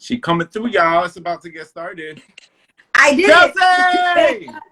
She coming through, y'all. It's about to get started. I did Dulce!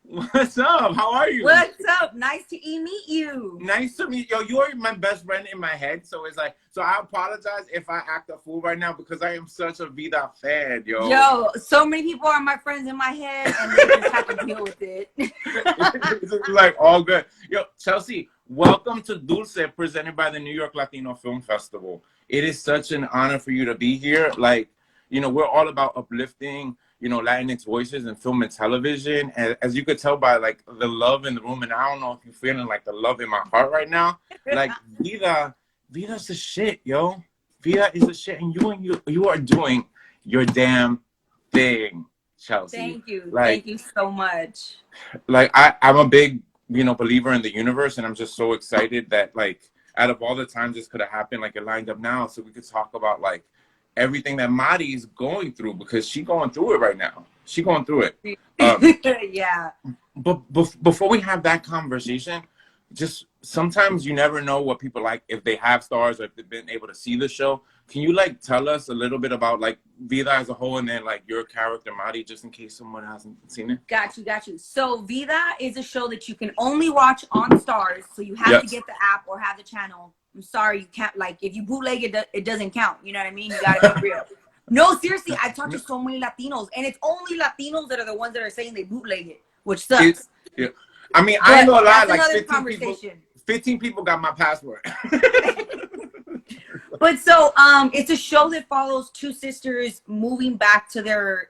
What's up? How are you? What's up? Nice to meet you. Nice to meet you. Yo, you are my best friend in my head. So it's like, so I apologize if I act a fool right now because I am such a Vida fan, yo. Yo, so many people are my friends in my head and they just have to deal with it. It's like all good. Yo, Chelsea, welcome to Dulce, presented by the New York Latino Film Festival. It is such an honor for you to be here. Like, you know, we're all about uplifting, you know, Latinx voices in film and television. And as you could tell by like the love in the room, and I don't know if you're feeling like the love in my heart right now. Like Vida's the shit, yo. Vida is the shit, and you are doing your damn thing, Chelsea. Thank you. Like, thank you so much. Like I'm a big, you know, believer in the universe, and I'm just so excited that like out of all the times this could have happened, like it lined up now, so we could talk about like everything that Mari's going through, because she's going through it right now. She's going through it. Yeah. But before we have that conversation, just sometimes you never know what people like, if they have stars or if they've been able to see the show. Can you like tell us a little bit about like Vida as a whole, and then like your character Mari, just in case someone hasn't seen it? Got you. So Vida is a show that you can only watch on Stars. So you have to get the app or have the channel. I'm sorry, you can't, like, if you bootleg it, it doesn't count. You know what I mean? You gotta be real. No, seriously, I talked to so many Latinos, and it's only Latinos that are the ones that are saying they bootleg it, which sucks. Yeah. I mean, I ain't gonna lie, like 15 people got my password. But so it's a show that follows two sisters moving back to their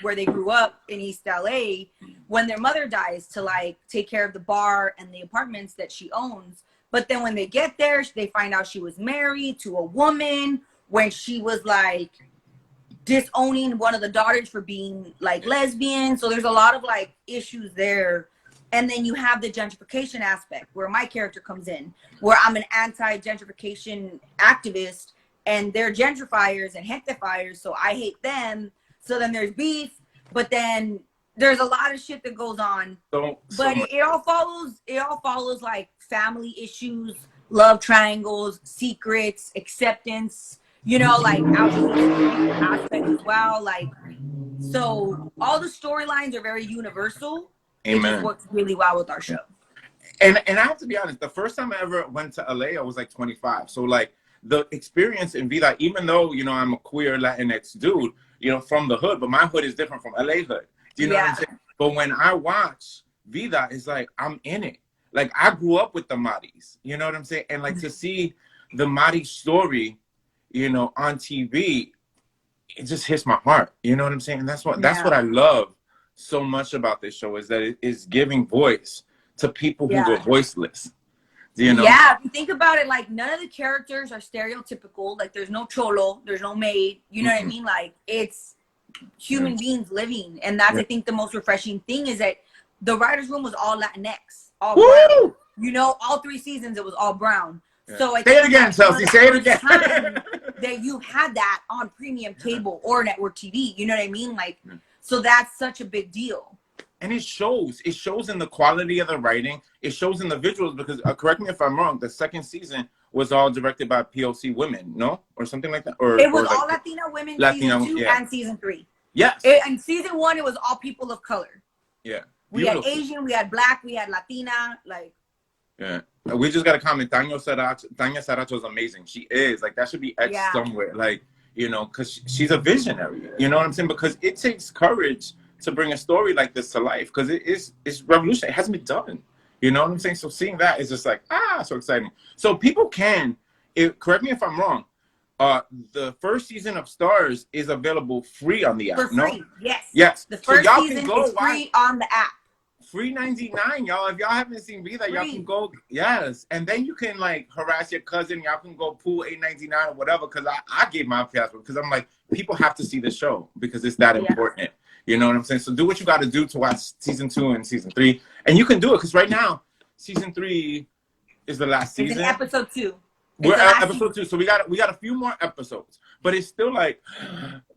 where they grew up in East LA when their mother dies, to like take care of the bar and the apartments that she owns. But then when they get there, they find out she was married to a woman when she was like disowning one of the daughters for being like lesbian. So there's a lot of like issues there. And then you have the gentrification aspect where my character comes in, where I'm an anti-gentrification activist and they're gentrifiers and gentrifiers. So I hate them. So then there's beef, but then there's a lot of shit that goes on. But it all follows like family issues, love triangles, secrets, acceptance, you know, like aspect as well. Like, so all the storylines are very universal. Amen. It just works really well with our show. And I have to be honest, the first time I ever went to LA, I was like 25. So like the experience in Vida, even though, you know, I'm a queer Latinx dude, you know, from the hood, but my hood is different from LA hood. Do you know what I'm saying? But when I watch Vida, it's like I'm in it. Like I grew up with the Maris, you know what I'm saying? And like to see the Mari story, you know, on TV, it just hits my heart. You know what I'm saying? And that's what I love so much about this show, is that it is giving voice to people who were voiceless. You know? Yeah, if you think about it, like none of the characters are stereotypical. Like there's no cholo, there's no maid. You know what I mean? Like it's human beings living, and that's I think the most refreshing thing is that the writers' room was all Latinx, all brown. You know, all 3 seasons it was all brown. So I say it again, Chelsea. Say it again. That you had that on premium cable or network TV. You know what I mean? Like, so that's such a big deal. And it shows. It shows in the quality of the writing. It shows in the visuals, because correct me if I'm wrong, the 2nd season was all directed by POC women, no? Or something like that? Or it was like, all Latina women, season 2 and season 3. Yes. And season 1, it was all people of color. Yeah. We had Asian, we had Black, we had Latina, like. Yeah. We just got to comment. Tanya Saracho is amazing. She is. Like, that should be X somewhere. Like, you know, because she's a visionary. You know what I'm saying? Because it takes courage to bring a story like this to life, because it's revolutionary. It hasn't been done. You know what I'm saying? So seeing that is just like, so exciting. So people can, correct me if I'm wrong, the 1st season of Stars is available free on the app. For free, yes. Yes. The 1st season is free on the app. Free $99, y'all. If y'all haven't seen Vida, y'all can go. Yes, and then you can like harass your cousin. Y'all can go pool $8.99 or whatever. Because I gave my password, because I'm like, people have to see the show because it's that important. You know what I'm saying? So do what you got to do to watch season 2 and season 3, and you can do it, because right now season 3 is the last season. It's episode 2. We're at episode 2, so we got a few more episodes, but it's still like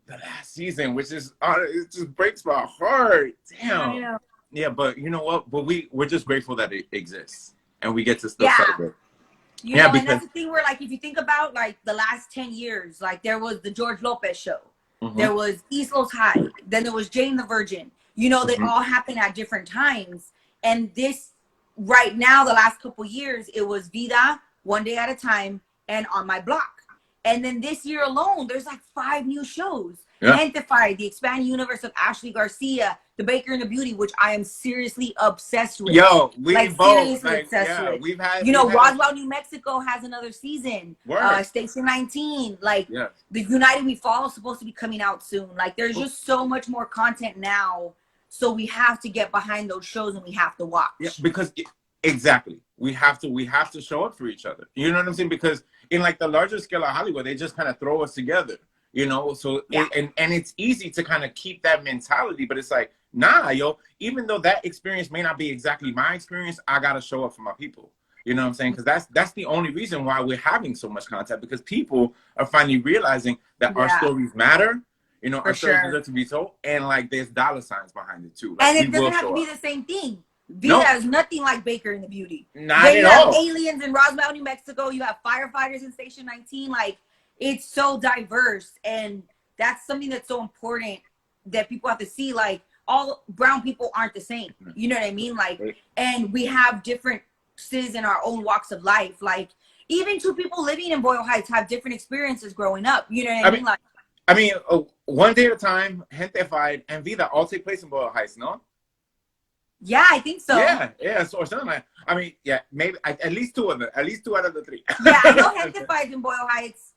the last season, which is it just breaks my heart. Damn. I know. Yeah, but you know what? But we're just grateful that it exists, and we get to still celebrate. You know, and that's the thing where, like, if you think about, like, the last 10 years, like, there was the George Lopez show. There was Islos High. Then there was Jane the Virgin. You know, they all happened at different times. And this, right now, the last couple years, it was Vida, One Day at a Time, and On My Block. And then this year alone, there's like 5 new shows. Yeah. Gentefied, the expanded universe of Ashley Garcia, The Baker and the Beauty, which I am seriously obsessed with. Yo, we like, both seriously obsessed with. We've had, you know, Roswell, New Mexico has another season. Station 19, like the United We Fall is supposed to be coming out soon. Like, there's just so much more content now. So we have to get behind those shows and we have to watch. Yeah, because exactly, we have to show up for each other. You know what I'm saying? Because in like the larger scale of Hollywood, they just kind of throw us together. You know, so and it's easy to kind of keep that mentality, but it's like, nah, yo, even though that experience may not be exactly my experience, I gotta show up for my people. You know what I'm saying? Because that's the only reason why we're having so much content, because people are finally realizing that our stories matter. You know, our stories deserve to be told, and like there's dollar signs behind it too. Like, and it doesn't have to be the same thing. Vida is nothing like Baker and the Beauty. Not at all. You have aliens in Roswell, New Mexico. You have firefighters in Station 19. Like, it's so diverse, and that's something that's so important that people have to see. Like, all brown people aren't the same. You know what I mean? Like, and we have differences in our own walks of life. Like, even 2 people living in Boyle Heights have different experiences growing up. You know what I mean? Like, I mean, One Day at a Time, Gentefied, and Vida all take place in Boyle Heights, no? Yeah, I think so. Yeah, so or something like. I mean, yeah, maybe at least 2 of them. At least 2 out of the 3. Yeah, I know Gentefied in Boyle Heights.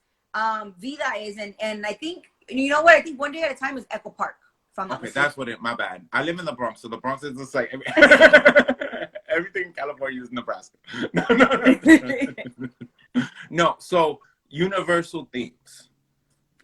Vida is, and I think, you know what? I think One Day at a Time is Echo Park. Okay, that's what my bad. I live in the Bronx, so the Bronx is just like everything in California is Nebraska. No, so universal themes.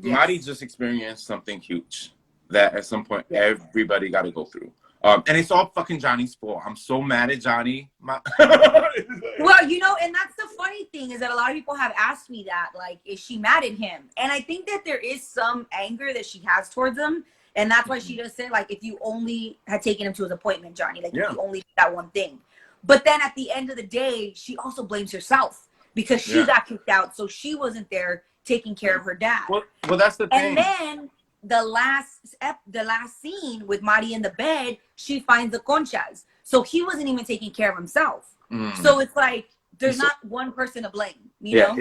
Yes. Mari just experienced something huge that at some point everybody got to go through. And it's all fucking Johnny's fault. I'm so mad at Johnny. Well, you know, and that's the funny thing is that a lot of people have asked me that, like, is she mad at him? And I think that there is some anger that she has towards him. And that's why she does say, like, if you only had taken him to his appointment, Johnny, like, if you only did that one thing. But then at the end of the day, she also blames herself because she got kicked out. So she wasn't there taking care of her dad. Well, that's the thing. And then the last scene with Mari in the bed, she finds the conchas. So he wasn't even taking care of himself. So it's like there's not one person to blame. You know?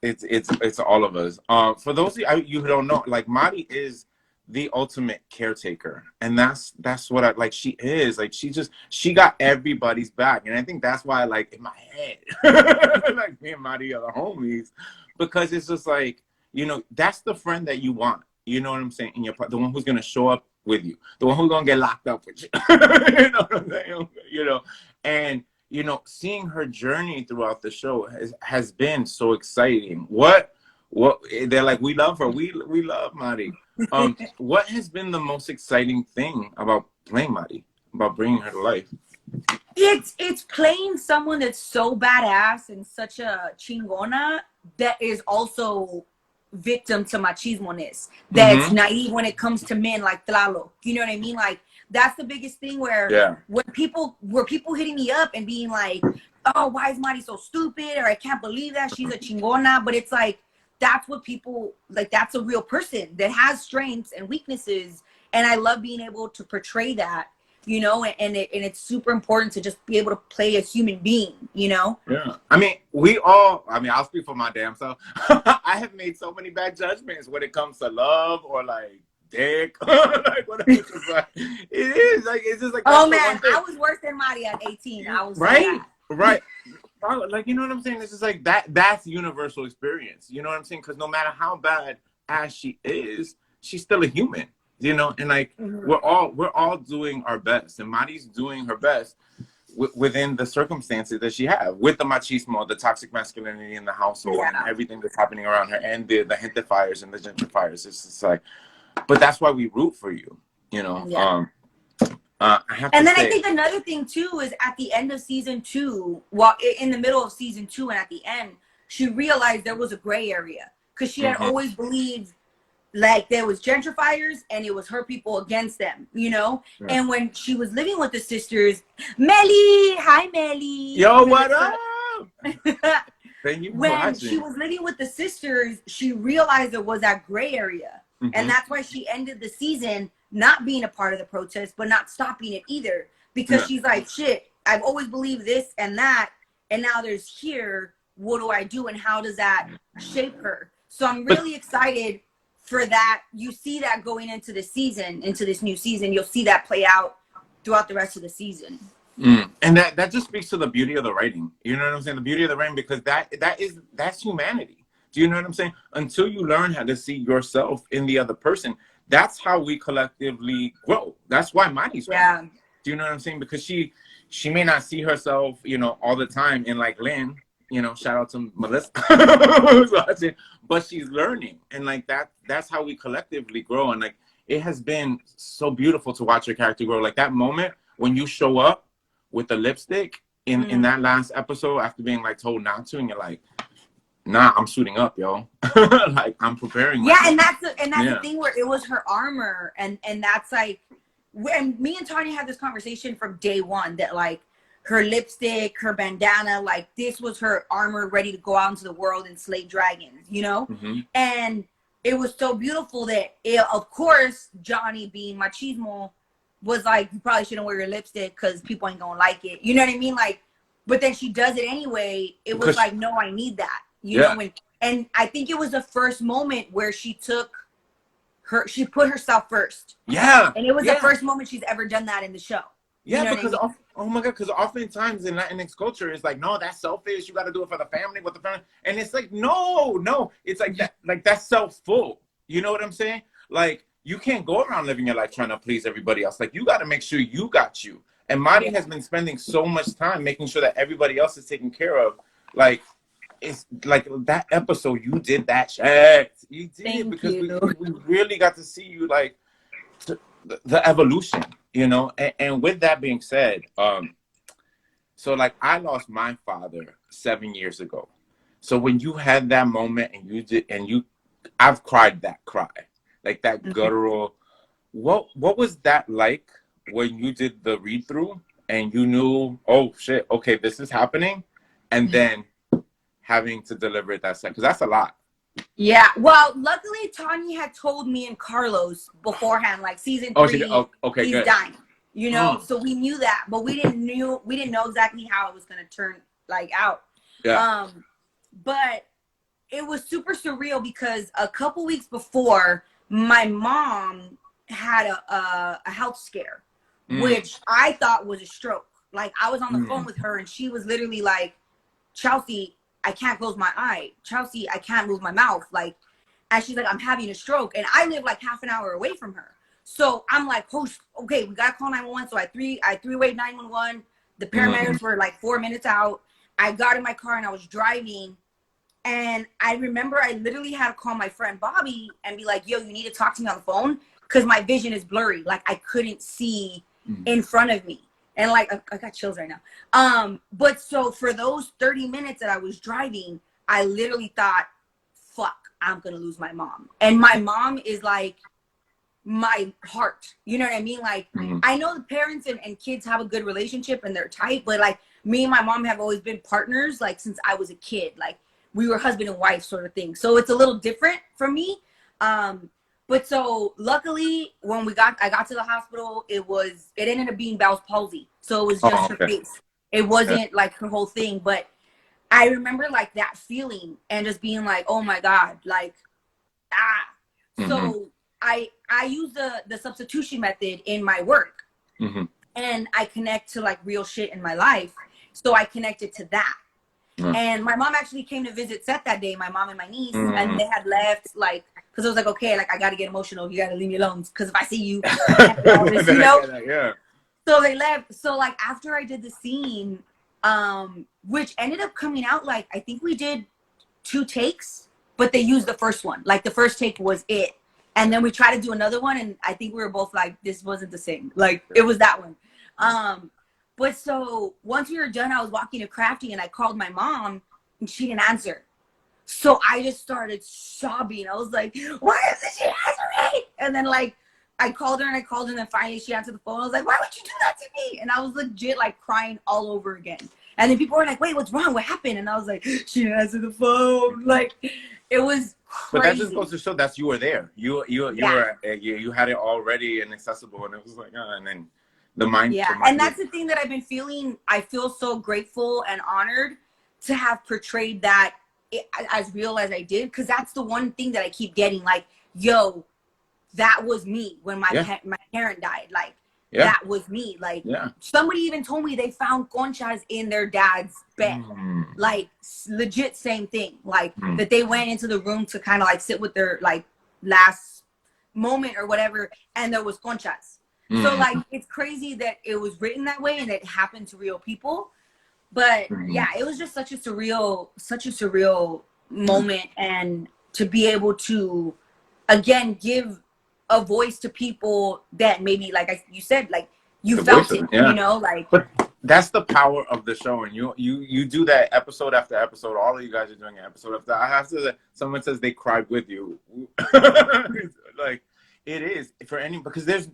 It's all of us. For those of you who don't know, like, Mari is the ultimate caretaker, and that's what I like. She is like, she got everybody's back, and I think that's why, like, in my head, like, me and Mari are the homies, because it's just like, you know, that's the friend that you want. You know what I'm saying? In the one who's gonna show up with you, the one who's gonna get locked up with you. You know what I'm saying? You know, and you know, seeing her journey throughout the show has been so exciting. What they're like, we love her. We love Mari. What has been the most exciting thing about playing Mari, about bringing her to life? It's playing someone that's so badass and such a chingona that is also victim to machismo-ness, that's naive when it comes to men, like Tlaloc. You know what I mean? Like, that's the biggest thing where when people hitting me up and being like, oh, why is Mari so stupid? Or I can't believe that she's a chingona. But it's like, that's what people like. That's a real person that has strengths and weaknesses. And I love being able to portray that, you know, and it's super important to just be able to play a human being, you know? Yeah. I mean, I'll speak for my damn self. I have made so many bad judgments when it comes to love or like dick. Like, whatever. Like, it is like, it's just like, oh man, I was worse than Mari at 18. I was right. Like, you know what I'm saying? It's just like that's universal experience. You know what I'm saying? Because no matter how bad as she is, she's still a human. You know, and like we're all doing our best, and Mari's doing her best within the circumstances that she have, with the machismo, the toxic masculinity in the household, and everything that's happening around her, and the gentrifiers and the gentrifiers. It's just like, but that's why we root for you. You know. Yeah. I have and to then say, I think another thing too is at the end of season 2, well, in the middle of season 2 and at the end, she realized there was a gray area because she had always believed like there was gentrifiers and it was her people against them, you know? Yeah. And when she was living with the sisters, Melly, hi Melly. Yo, what up? Thank you for when she watching. was living with the sisters, she realized there was that gray area. Mm-hmm. And that's why she ended the season not being a part of the protest, but not stopping it either. Because she's like, shit, I've always believed this and that. And now there's here. What do I do? And how does that shape her? So I'm really excited for that. You see that going into the season, into this new season. You'll see that play out throughout the rest of the season. And that just speaks to the beauty of the writing. You know what I'm saying? The beauty of the writing, because that's humanity. Do you know what I'm saying? Until you learn how to see yourself in the other person, that's how we collectively grow. That's why Mari's growing. Do you know what I'm saying? Because she may not see herself, you know, all the time in like Lynn, you know, shout out to Melissa, but she's learning, and like that's how we collectively grow. And like it has been so beautiful to watch your character grow. Like that moment when you show up with the lipstick in that last episode after being like told not to, and you're like, nah, I'm suiting up, yo. Like I'm preparing myself. And that's the thing where it was her armor, and that's like when me and Tanya had this conversation from day one, that like her lipstick, her bandana, like this was her armor ready to go out into the world and slay dragons, you know? And it was so beautiful that of course Johnny being machismo was like, you probably shouldn't wear your lipstick because people ain't gonna like it, you know what I mean? Like, but then she does it anyway. It was like, no, I need that, you know? And I think it was the first moment where she put herself first. And it was the first moment she's ever done that in the show. Yeah, you know because I mean? oh my God, because oftentimes in Latinx culture, it's like, no, that's selfish. You got to do it for the family, with the family, and it's like, no, it's like that, like that's self-full. You know what I'm saying? Like you can't go around living your life trying to please everybody else. Like you got to make sure you got you. And Mari has been spending so much time making sure that everybody else is taken care of. Like it's like that episode, you did that shit. You did it because we really got to see you like the evolution. You know, and with that being said, so like I lost my father 7 years ago. So when you had that moment and I've cried that cry, like that guttural. What was that like when you did the read through and you knew, oh shit, okay, this is happening, and then having to deliver it that second, because that's a lot. Yeah, well, luckily Tanya had told me and Carlos beforehand, like season 3, he's good. dying. You know, so we knew that, but we didn't know exactly how it was gonna turn like out. But it was super surreal because a couple weeks before, my mom had a health scare, which I thought was a stroke. Like I was on the phone with her and she was literally like, Chelsea, I can't close my eye. Chelsea, I can't move my mouth. Like, and she's like, I'm having a stroke. And I live like half an hour away from her. So I'm like, oh, okay, we got to call 911. So I three-way 911. The paramedics were like 4 minutes out. I got in my car and I was driving. And I remember I literally had to call my friend Bobby and be like, yo, you need to talk to me on the phone because my vision is blurry. Like I couldn't see in front of me. And like, I got chills right now. But so for those 30 minutes that I was driving, I literally thought, fuck, I'm going to lose my mom. And my mom is like my heart. You know what I mean? Like, I know the parents and kids have a good relationship and they're tight, but like me and my mom have always been partners, like since I was a kid. Like we were husband and wife sort of thing. So it's a little different for me. But so luckily when I got to the hospital, it ended up being Bell's palsy. So it was just her face. It wasn't like her whole thing. But I remember like that feeling and just being like, oh my God, like, So I use the substitution method in my work and I connect to like real shit in my life. So I connected to that. And my mom actually came to visit set that day, my mom and my niece, and they had left, like, because I was like, okay, like, I got to get emotional. You got to leave me alone, because if I see you, you know? So they left. So, like, after I did the scene, which ended up coming out, like, I think we did 2 takes, but they used the first one. Like, the first take was it. And then we tried to do another one, and I think we were both like, this wasn't the same. Like, it was that one. But so once we were done, I was walking to Crafty and I called my mom and she didn't answer. So I just started sobbing. I was like, why isn't she answering? And then like, I called her and then finally she answered the phone. I was like, why would you do that to me? And I was legit like crying all over again. And then people were like, wait, what's wrong? What happened? And I was like, she didn't answer the phone. Like, it was crazy. But that just goes to show that you were there. You Yeah. you had it already and accessible, and it was like, and then the mind. Yeah, the mind and that's the thing that I've been feeling. I feel so grateful and honored to have portrayed that as real as I did, because that's the one thing that I keep getting. Like, yo, that was me when my my parent died. Like, that was me. Like, somebody even told me they found conchas in their dad's bed. Like, legit same thing. Like, that they went into the room to kind of like sit with their like last moment or whatever, and there was conchas. So like, it's crazy that it was written that way and it happened to real people. But yeah, it was just such a surreal moment, and to be able to again give a voice to people that maybe, like you said, like you felt it, you know, like. But that's the power of the show, and you do that episode after episode. All of you guys are doing an episode after. I have to. Someone says they cried with you, like it is for any, because there's.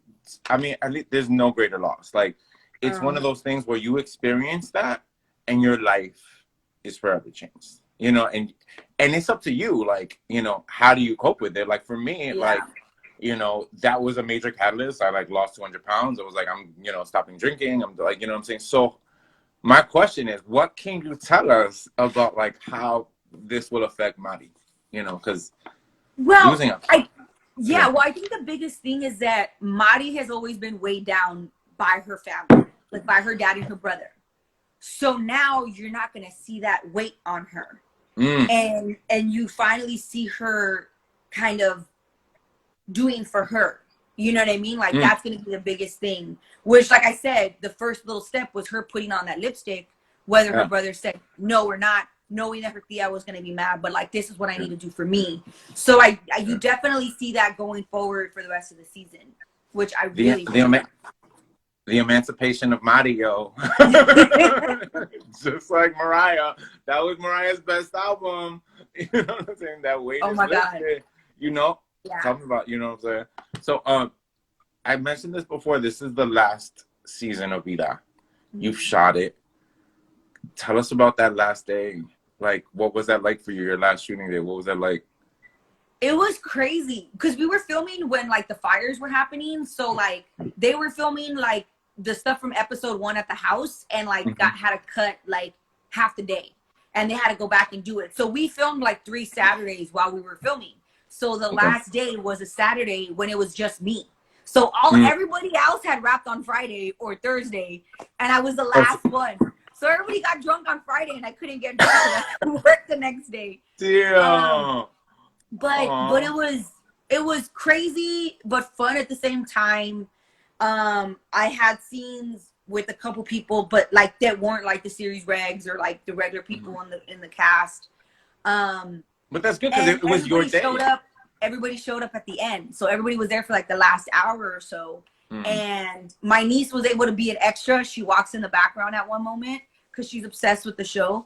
I mean, at least there's no greater loss. Like, it's one of those things where you experience that and your life is forever changed, you know, and it's up to you. Like, you know, how do you cope with it? Like, for me, like, you know, that was a major catalyst. I like lost 200 pounds. I was like, I'm, you know, stopping drinking. I'm like, you know what I'm saying? So my question is, what can you tell us about like how this will affect Mari? You know, because losing a well, I think the biggest thing is that Mari has always been weighed down by her family, like by her dad and her brother. So now you're not going to see that weight on her. And you finally see her kind of doing for her. You know what I mean? Like, that's going to be the biggest thing. Which, like I said, the first little step was her putting on that lipstick, whether her brother said no or not, knowing that her tia was going to be mad, but like, this is what I need to do for me. So you definitely see that going forward for the rest of the season, which I really the emancipation of Mario. Just like Mariah. That was Mariah's best album. You know what I'm saying? That weight is lifted. You know? Talking about, you know what I'm saying? So I mentioned this before. This is the last season of Vida. You've shot it. Tell us about that last day. Like, what was that like for you, your last shooting day? What was that like? It was crazy because we were filming when like the fires were happening. So like they were filming like the stuff from episode 1 at the house, and like had to cut like half the day, and they had to go back and do it. So we filmed like 3 Saturdays while we were filming. So the last day was a Saturday when it was just me. So everybody else had wrapped on Friday or Thursday, and I was the last one. So everybody got drunk on Friday, and I couldn't get drunk to work the next day. Damn. But it was crazy but fun at the same time. I had scenes with a couple people, but like that weren't like the series regs or like the regular people in the cast. But that's good because it was your day. Everybody showed up at the end, so everybody was there for like the last hour or so. And my niece was able to be an extra. She walks in the background at one moment because she's obsessed with the show.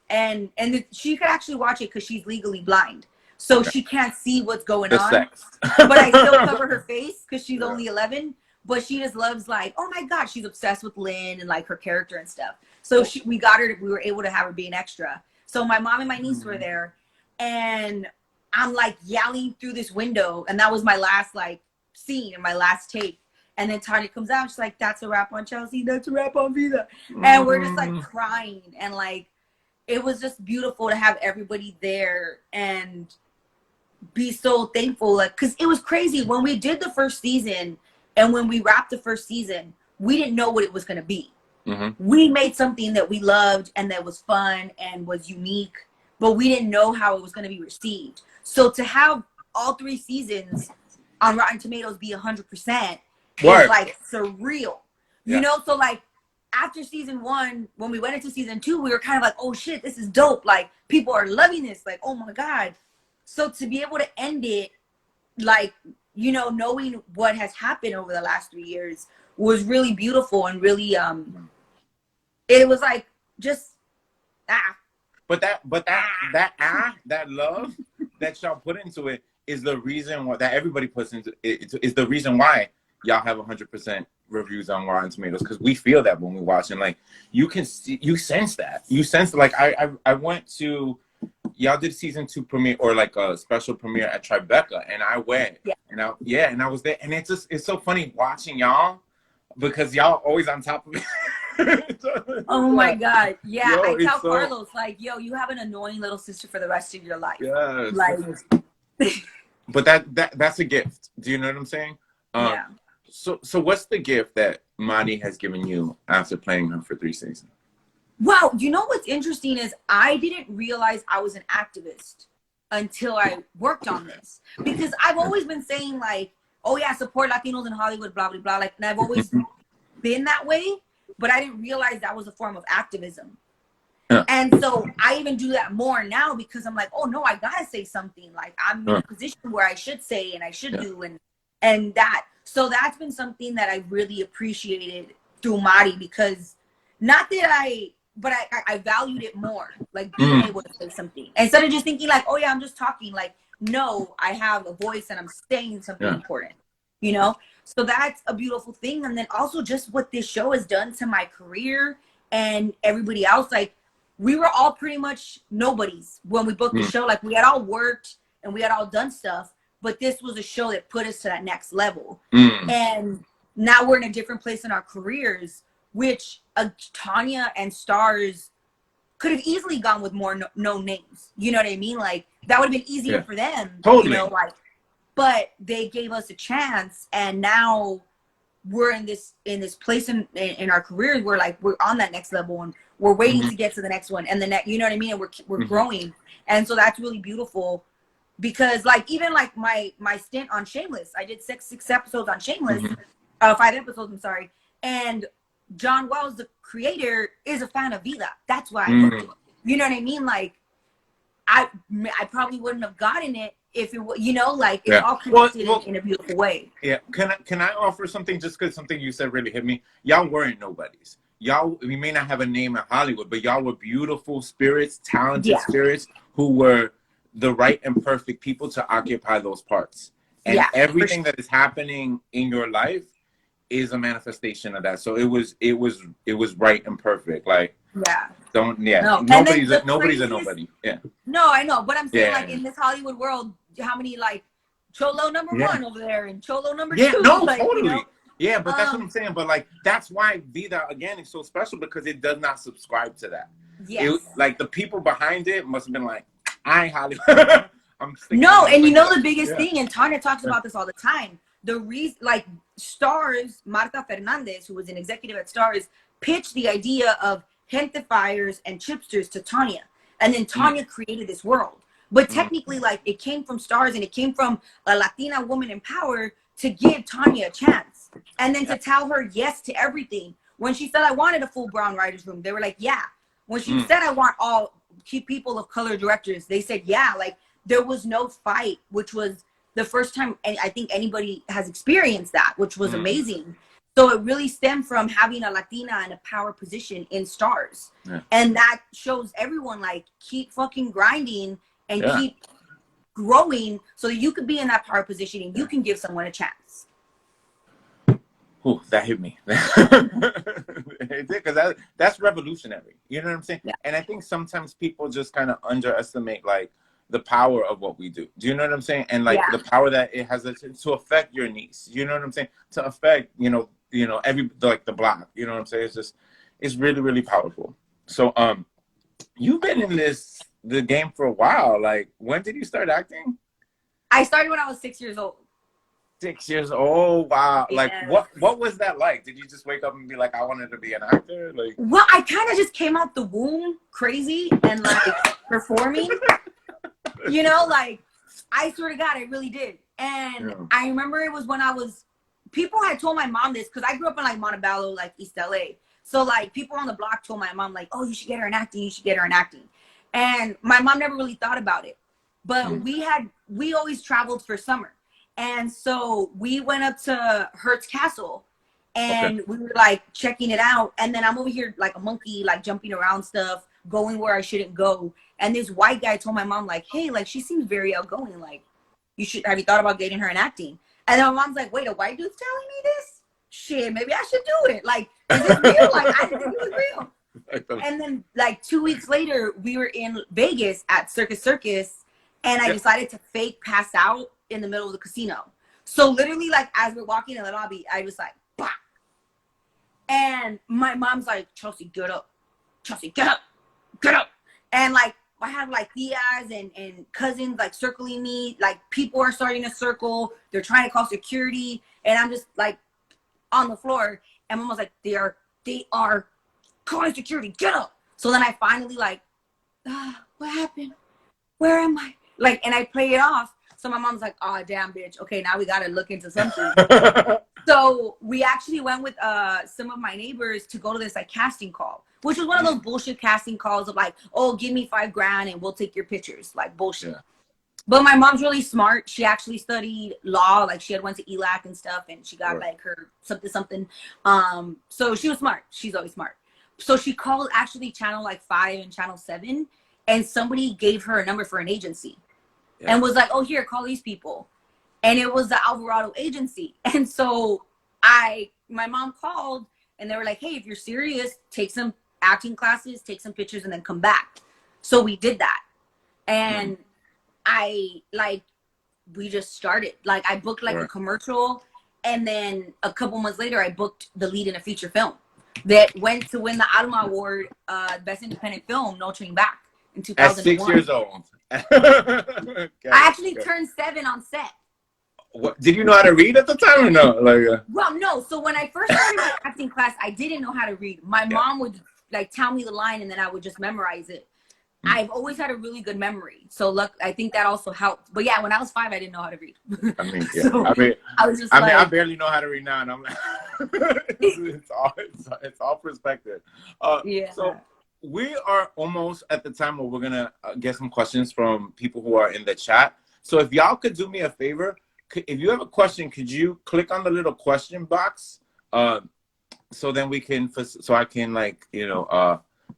And she could actually watch it because she's legally blind, so she can't see what's going on. But I still cover her face because she's only 11. But she just loves, like, oh my god, she's obsessed with Lynn and like her character and stuff. So we were able to have her be an extra. So my mom and my niece were there, and I'm like yelling through this window, and that was my last like scene and my last take. And then Tanya comes out, she's like, that's a wrap on Chelsea, that's a wrap on Vida. And we're just like crying, and like it was just beautiful to have everybody there and be so thankful, like, because it was crazy when we did the first season and when we wrapped the first season, we didn't know what it was going to be. We made something that we loved and that was fun and was unique, but we didn't know how it was going to be received. So to have all 3 seasons on Rotten Tomatoes be 100% is like surreal, you know? So like after season 1, when we went into season 2, we were kind of like, oh shit, this is dope. Like people are loving this. Like, oh my God. So to be able to end it, like, you know, knowing what has happened over the last 3 years was really beautiful and really, it was like just, But that love that y'all put into it is the reason why that everybody puts into it is the reason why y'all have 100% reviews on Rotten Tomatoes because we feel that when we watch, and like you can see, you sense that. You sense like I went to, y'all did season 2 premiere or like a special premiere at Tribeca, and I went, and I was there, and it's so funny watching y'all because y'all always on top of it. Oh my God. Yeah. Yo, I tell so... Carlos, like, yo, you have an annoying little sister for the rest of your life. Yes. Like, but that's a gift. Do you know what I'm saying? Yeah. So what's the gift that Mari has given you after playing her for 3 seasons? Wow. You know what's interesting is I didn't realize I was an activist until I worked on this, because I've always been saying like, oh yeah, support Latinos in Hollywood, blah, blah, blah. Like, and I've always been that way, but I didn't realize that was a form of activism. Yeah. And so I even do that more now because I'm like, oh no, I gotta say something. Like I'm in a position where I should say and I should do and that. So that's been something that I really appreciated through Mari, because not that I valued it more, like being able to say something instead of just thinking like, oh yeah, I'm just talking. Like, no, I have a voice and I'm saying something important, you know? So that's a beautiful thing. And then also just what this show has done to my career and everybody else. Like, we were all pretty much nobodies when we booked the show. Like, we had all worked and we had all done stuff, but this was a show that put us to that next level. And now we're in a different place in our careers, which Tanya and Stars could have easily gone with more known names. You know what I mean? Like, that would have been easier for them. Totally. You know, like, but they gave us a chance, and now we're in this place in our careers where like we're on that next level and we're waiting to get to the next one and the next, you know what I mean? And we're growing. And so that's really beautiful, because like even like my stint on Shameless, I did six episodes on Shameless, 5 episodes, I'm sorry. And John Wells, the creator, is a fan of Vida. That's why I booked it. You know what I mean? Like I probably wouldn't have gotten it if it was, you know, like it's all connected in a beautiful way. Yeah. Can I offer something, just because something you said really hit me? Y'all weren't nobodies. Y'all, we may not have a name in Hollywood, but y'all were beautiful spirits, talented spirits who were the right and perfect people to occupy those parts. And everything that is happening in your life is a manifestation of that. So it was right and perfect. Like, nobody's a nobody. Yeah. No, I know, but I'm saying like in this Hollywood world, how many like Cholo number 1 over there and Cholo number 2? No, like, totally. You know? Yeah, but that's what I'm saying. But like that's why Vida again is so special, because it does not subscribe to that. Yes. Like the people behind it must have been like, I ain't Hollywood. No, and you know the biggest thing, and Tanya talks about this all the time. The reason, like Stars, Marta Fernandez, who was an executive at Stars, pitched the idea of Gentifiers and Chipsters to Tanya, and then Tanya created this world. But technically, like, it came from Stars, and it came from a Latina woman in power to give Tanya a chance, and then to tell her yes to everything. When she said I wanted a full brown writers room, they were like, yeah. When she said I want all people of color directors, they said yeah. Like, there was no fight, which was the first time I think anybody has experienced that, which was amazing. So it really stemmed from having a Latina in a power position in Stars. Yeah. And that shows everyone, like, keep fucking grinding and keep growing so that you could be in that power position and you can give someone a chance. Oh, that hit me. It did, because that's revolutionary. You know what I'm saying? Yeah. And I think sometimes people just kind of underestimate, like, the power of what we do. Do you know what I'm saying? And like the power that it has to affect your niece. You know what I'm saying? To affect, you know, every, like, the block. You know what I'm saying? It's really, really powerful. So you've been in the game for a while. Like, when did you start acting? I started when I was 6 years old. 6 years old. Wow. Like, what was that like? Did you just wake up and be like, I wanted to be an actor? Like, well, I kind of just came out the womb crazy and like performing. You know, like, I swear to God, I really did. And I remember it was when people had told my mom this, because I grew up in like Montebello, like East LA. So like people on the block told my mom like, oh, you should get her in acting. You should get her in acting. And my mom never really thought about it. But we always traveled for summer. And so we went up to Hearst Castle and we were like checking it out. And then I'm over here like a monkey, like jumping around stuff, going where I shouldn't go. And this white guy told my mom, like, hey, like, she seems very outgoing. Like, have you thought about getting her in acting? And then my mom's like, wait, a white dude's telling me this? shit, maybe I should do it. Like, is this real? Like, I didn't think it was real. And then like 2 weeks later, we were in Vegas at Circus, and I decided to fake pass out in the middle of the casino. So literally, like, as we're walking in the lobby, I was like, bah! And my mom's like, Chelsea, get up. Chelsea, get up. Get up. And like, I have like tias and cousins like circling me. Like, people are starting to circle. They're trying to call security. And I'm just like on the floor. And mom was like, they are calling security. Get up. So then I finally like, what happened? Where am I? Like, and I play it off. So my mom's like, oh, damn, bitch. Okay, now we got to look into something. So we actually went with some of my neighbors to go to this like casting call, which was one of those bullshit casting calls of like, oh, give me $5,000 and we'll take your pictures. Like, bullshit. Yeah. But my mom's really smart. She actually studied law. Like, she had went to ELAC and stuff, and she got like her something. So she was smart. She's always smart. So she called actually channel like 5 and channel 7, and somebody gave her a number for an agency and was like, oh, here, call these people. And it was the Alvarado agency. And so my mom called, and they were like, hey, if you're serious, take some acting classes, take some pictures, and then come back. So we did that. And we just started. Like, I booked like a commercial, and then a couple months later, I booked the lead in a feature film that went to win the Alma Award, Best Independent Film, No Turning Back, in 2001. At 6 years old. I actually turned 7 on set. What, did you know how to read at the time or no? Like, well, no. So when I first started my acting class, I didn't know how to read. My mom would like tell me the line, and then I would just memorize it. I've always had a really good memory, so I think that also helped. But yeah, when I was 5, I didn't know how to read. I mean, So I was just I barely know how to read now, and I'm like, it's all perspective. So we are almost at the time where we're gonna get some questions from people who are in the chat. So if y'all could do me a favor, if you have a question, could you click on the little question box, so then we can, so I can like,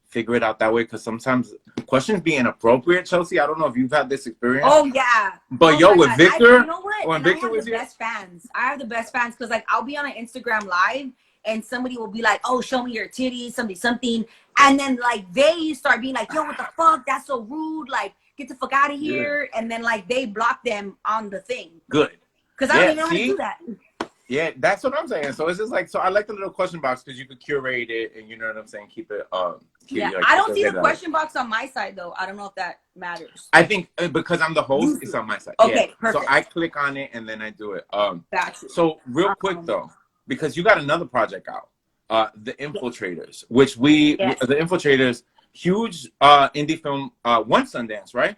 figure it out that way, because sometimes questions be inappropriate. Chelsea, I don't know if you've had this experience. Oh yeah. But with Victor, you know what? when Victor was here, best fans. I have the best fans, because like I'll be on an Instagram live and somebody will be like, oh, show me your titties, something, and then like they start being like, yo, what the fuck? That's so rude. Like, get the fuck out of here. And then like they block them on the thing. Good. Because I don't even know how to do that. Yeah, that's what I'm saying. So it's just like, so I like the little question box because you could curate it, and you know what I'm saying, keep it. I don't see the question box on my side though. I don't know if that matters. I think because I'm the host, it's on my side. Okay, perfect. So I click on it and then I do it. Gotcha. So real quick though, because you got another project out, The Infiltrators, which the Infiltrators, huge indie film, won Sundance, right?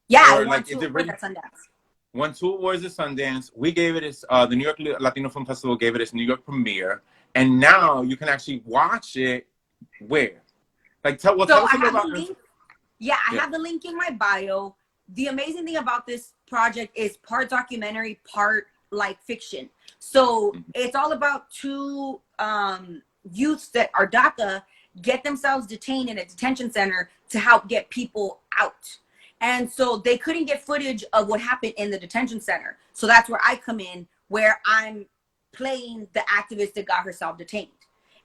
Yeah, or like, is it really Sundance? Won 2 awards at Sundance. We gave it its, the New York Latino Film Festival gave it its New York premiere. And now you can actually watch it where? Like, tell us about this. Yeah, I have the link in my bio. The amazing thing about this project is part documentary, part like fiction. So it's all about 2 youths that are DACA get themselves detained in a detention center to help get people out. And so they couldn't get footage of what happened in the detention center. So that's where I come in, where I'm playing the activist that got herself detained.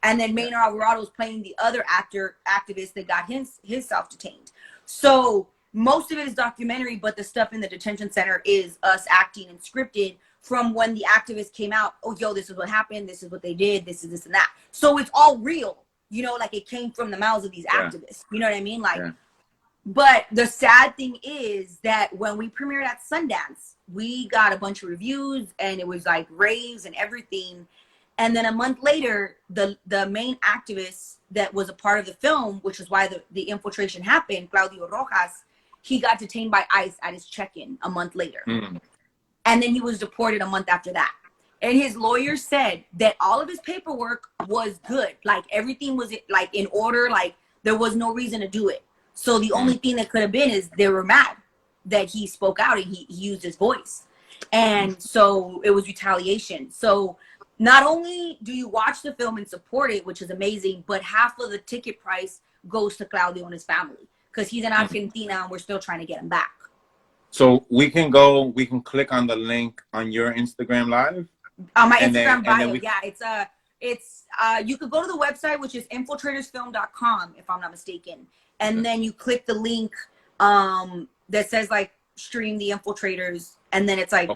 And then Maynard Alvarado's playing the other activist that got himself detained. So most of it is documentary, but the stuff in the detention center is us acting and scripted from when the activist came out. Oh, yo, this is what happened. This is what they did. This is this and that. So it's all real, like it came from the mouths of these activists. You know what I mean? Like, but the sad thing is that when we premiered at Sundance, we got a bunch of reviews and it was like raves and everything. And then a month later, the main activist that was a part of the film, which is why the infiltration happened, Claudio Rojas, he got detained by ICE at his check-in a month later. And then he was deported a month after that. And his lawyer said that all of his paperwork was good. Like, everything was like in order. Like, there was no reason to do it. So the only thing that could have been is they were mad that he spoke out and he used his voice. And so it was retaliation. So not only do you watch the film and support it, which is amazing, but half of the ticket price goes to Claudio and his family because he's in Argentina and we're still trying to get him back. So we can click on the link on your Instagram Live? On my And Instagram bio, then we, yeah, it's you could go to the website, which is infiltratorsfilm.com, if I'm not mistaken, and then you click the link that says like stream the Infiltrators, and then it's like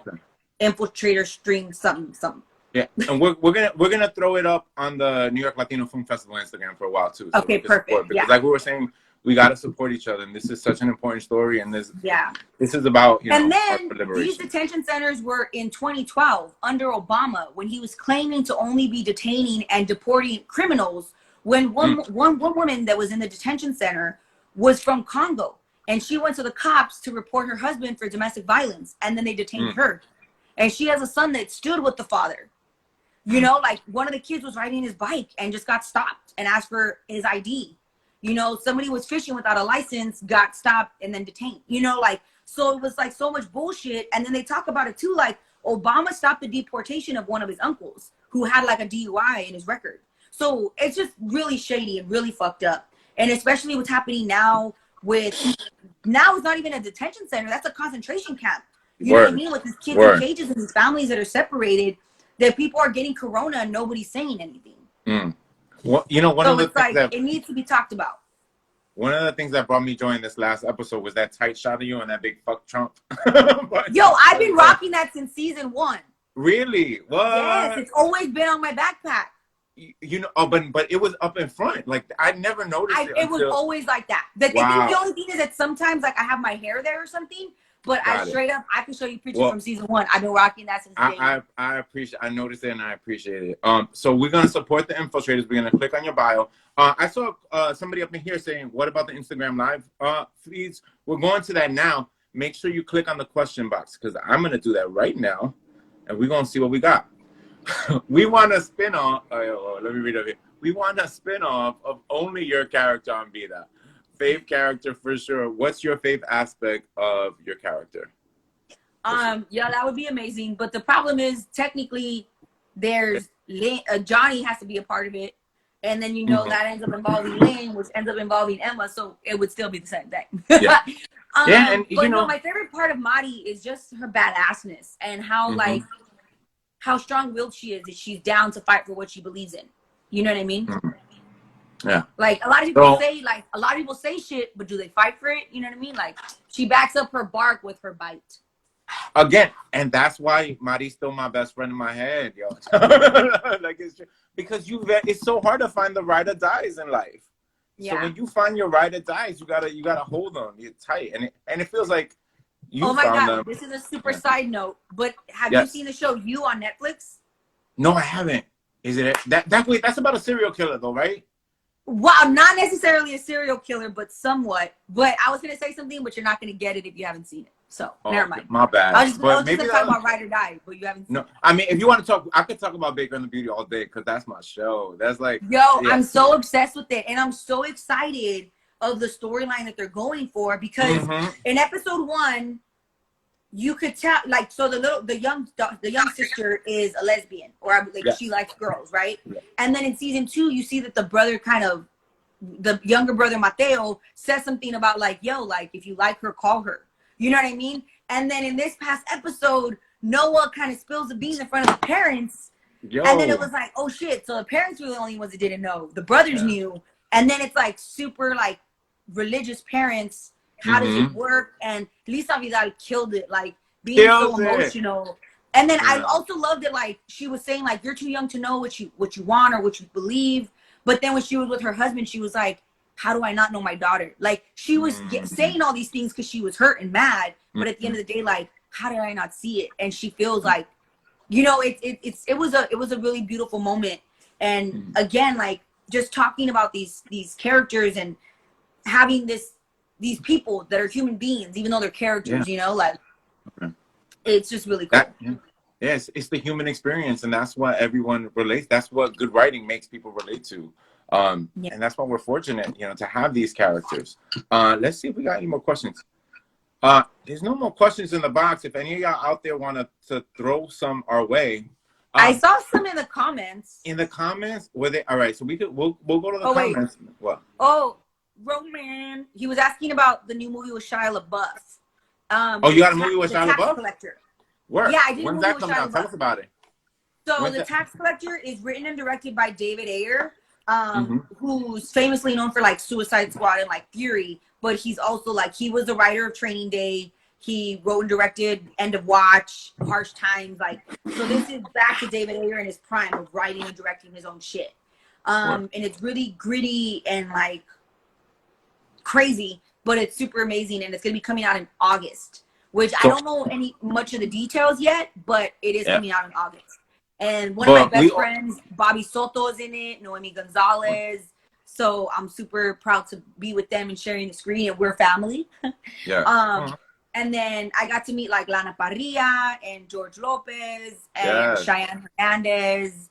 Infiltrator stream something. Yeah, and we're gonna throw it up on the New York Latino Film Festival Instagram for a while too. So okay, perfect. Because like we were saying, we gotta support each other, and this is such an important story. And this is about and then these detention centers were in 2012 under Obama, when he was claiming to only be detaining and deporting criminals. When one woman that was in the detention center was from Congo, and she went to the cops to report her husband for domestic violence, and then they detained her, and she has a son that stood with the father. You know, like one of the kids was riding his bike and just got stopped and asked for his ID. You know, somebody was fishing without a license, got stopped and then detained. You know, like, so it was like so much bullshit. And then they talk about it too, like Obama stopped the deportation of one of his uncles who had like a DUI in his record. So it's just really shady and really fucked up. And especially what's happening now it's not even a detention center, that's a concentration camp. You know what I mean? With these kids in cages and these families that are separated, that people are getting corona and nobody's saying anything. Well, you know, one of the things that it needs to be talked about. One of the things that brought me joy in this last episode was that tight shot of you and that big fuck Trump. Yo, I've been rocking that since season 1. Really? What? Yes, it's always been on my backpack. You know, but it was up in front. Like I never noticed it. It was always like that. I think the only thing is that sometimes like I have my hair there or something. But I straight up, I can show you pictures from season 1. I've been rocking that since day. I appreciate. I noticed it and I appreciate it. So we're gonna support the Infiltrators. We're gonna click on your bio. I saw somebody up in here saying, "What about the Instagram live feeds?" We're going to that now. Make sure you click on the question box because I'm gonna do that right now, and we're gonna see what we got. We want a spin-off. Let me read up here. We want a spin-off of only your character on Vida. Fave character for sure. What's your fave aspect of your character? Yeah, that would be amazing. But the problem is, technically, there's Johnny has to be a part of it, and then you know that ends up involving Lynn, which ends up involving Emma. So it would still be the same thing. Yeah, and but you know, my favorite part of Madi is just her badassness and how like how strong-willed she is. That she's down to fight for what she believes in. You know what I mean? Yeah. Like a lot of people say shit, but do they fight for it? You know what I mean? Like she backs up her bark with her bite. Again, and that's why Mari's still my best friend in my head, yo. Like it's true. Because it's so hard to find the ride or dies in life. Yeah. So when you find your ride or dies, you gotta hold them. You're tight, and it feels like you. Oh my god! Them. This is a super side note, but have you seen the show You on Netflix? No, I haven't. Is it that's about a serial killer though, right? Well, not necessarily a serial killer, but somewhat. But I was going to say something, but you're not going to get it if you haven't seen it. So, never mind. My bad. I was just going to talk about Ride or Die, but you haven't seen it. No, I mean, if you want to talk, I could talk about Baker and the Beauty all day because that's my show. That's like... Yo, I'm so obsessed with it. And I'm so excited of the storyline that they're going for because in episode 1, you could tell, like, so the young sister is a lesbian, or like she likes girls, right? Yeah. And then in season 2, you see that the younger brother Mateo says something about like, yo, like if you like her, call her. You know what I mean? And then in this past episode, Noah kind of spills the beans in front of the parents, and then it was like, oh shit! So the parents were the only ones that didn't know. The brothers knew, and then it's like super like religious parents. How does it work? And Lisa Vidal killed it, like being so emotional. And then I also loved it, like she was saying, like you're too young to know what you want or what you believe. But then when she was with her husband, she was like, how do I not know my daughter? Like she was saying all these things because she was hurt and mad. But at the end of the day, like how did I not see it? And she feels like, you know, it was a really beautiful moment. And again, like just talking about these characters and having these people that are human beings, even though they're characters, you know, like it's just really cool. Yes, it's the human experience, and that's what everyone relates. That's what good writing makes people relate to, and that's why we're fortunate, you know, to have these characters. Let's see if we got any more questions. There's no more questions in the box. If any of y'all out there want to throw some our way, I saw some in the comments. In the comments, were they all right? So we'll go to the comments. Wait. What? Oh, Roman, he was asking about the new movie with Shia LaBeouf. You got a movie with Shia LaBeouf? Collector. Where? Yeah, I did. When's that coming out? Tell us about it. So The Tax Collector is written and directed by David Ayer, Mm-hmm. who's famously known for like Suicide Squad and like Fury, but he's also like, he was the writer of Training Day. He wrote and directed End of Watch, Harsh Times. Like, so this is back to David Ayer in his prime of writing and directing his own shit. And it's really gritty and like crazy, but it's super amazing. And it's going to be coming out in August, which I don't know much of the details yet, but it is coming out in August. And one of my best friends, Bobby Soto, is in it, Noemi Gonzalez. So I'm super proud to be with them and sharing the screen, and we're family. And then I got to meet like Lana Parrilla and George Lopez and Cheyenne Hernandez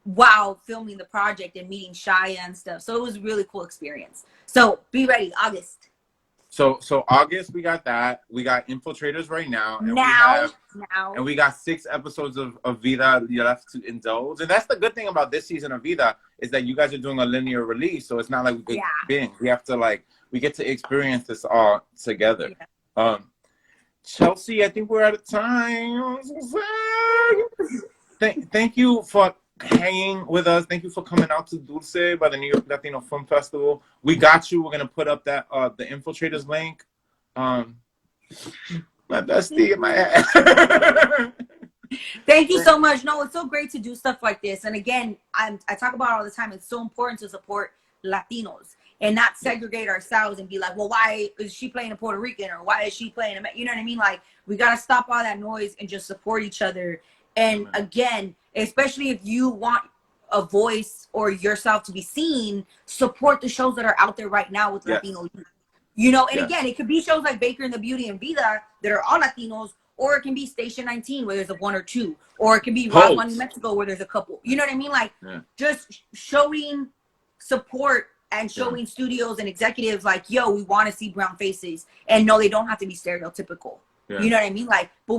while filming the project and meeting Shia and stuff. So it was a really cool experience. So be ready, August. So August, we got that. We got Infiltrators right now. And And we got 6 episodes of Vida left to indulge. And that's the good thing about this season of Vida, is that you guys are doing a linear release. So it's not like we could binge. We have to like, we get to experience this all together. Yeah. Chelsea, I think we're out of time. Thank you for hanging with us. Thank you for coming out to Dulce by the New York Latino Film Festival. We got you. We're gonna put up that the Infiltrators link. My bestie in my head. Thank you so much. No, it's so great to do stuff like this. And again, I talk about it all the time. It's so important to support Latinos and not segregate ourselves and be like, well, why is she playing a Puerto Rican, or why is she playing a, you know what I mean? Like, we got to stop all that noise and just support each other. And again, especially if you want a voice or yourself to be seen, support the shows that are out there right now with Latino youth. You know, and again, it could be shows like Baker and the Beauty and Vida that are all Latinos, or it can be Station 19 where there's a 1 or 2, or it can be Roswell, New Mexico, where there's a couple. You know what I mean? Like, just showing support and showing studios and executives like, yo, we want to see brown faces, and no, they don't have to be stereotypical. You know what I mean? Like, but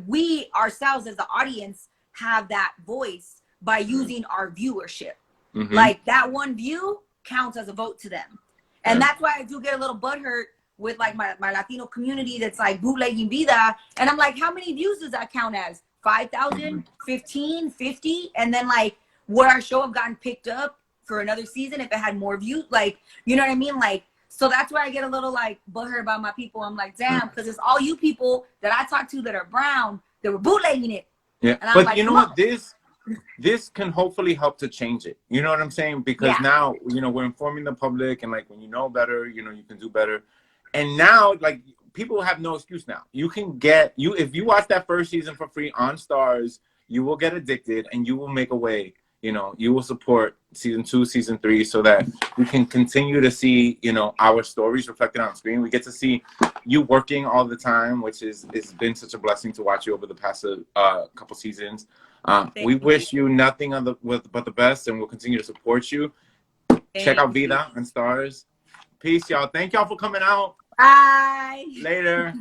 we ourselves as the audience have that voice by using our viewership. Like, that one view counts as a vote to them. And that's why I do get a little butthurt with like my Latino community that's like bootlegging Vida. And I'm like, how many views does that count as? 5,000, 15, 50? And then like, would our show have gotten picked up for another season if it had more views? Like, you know what I mean? Like, so that's why I get a little like butthurt about my people. I'm like, damn, because it's all you people that I talk to that are brown that were bootlegging it. Yeah, and but like, you know what? This can hopefully help to change it. You know what I'm saying? Because now, you know, we're informing the public, and like, when you know better, you know, you can do better. And now, like, people have no excuse now. You can get, if you watch that first season for free on Stars, you will get addicted, and you will make a way. You know, you will support season 2, season 3, so that we can continue to see, you know, our stories reflected on screen. We get to see you working all the time, which it's been such a blessing to watch you over the past couple seasons. We wish you nothing but the best, and we'll continue to support you. Check out Vida on Stars. Peace, y'all. Thank y'all for coming out. Bye. Later.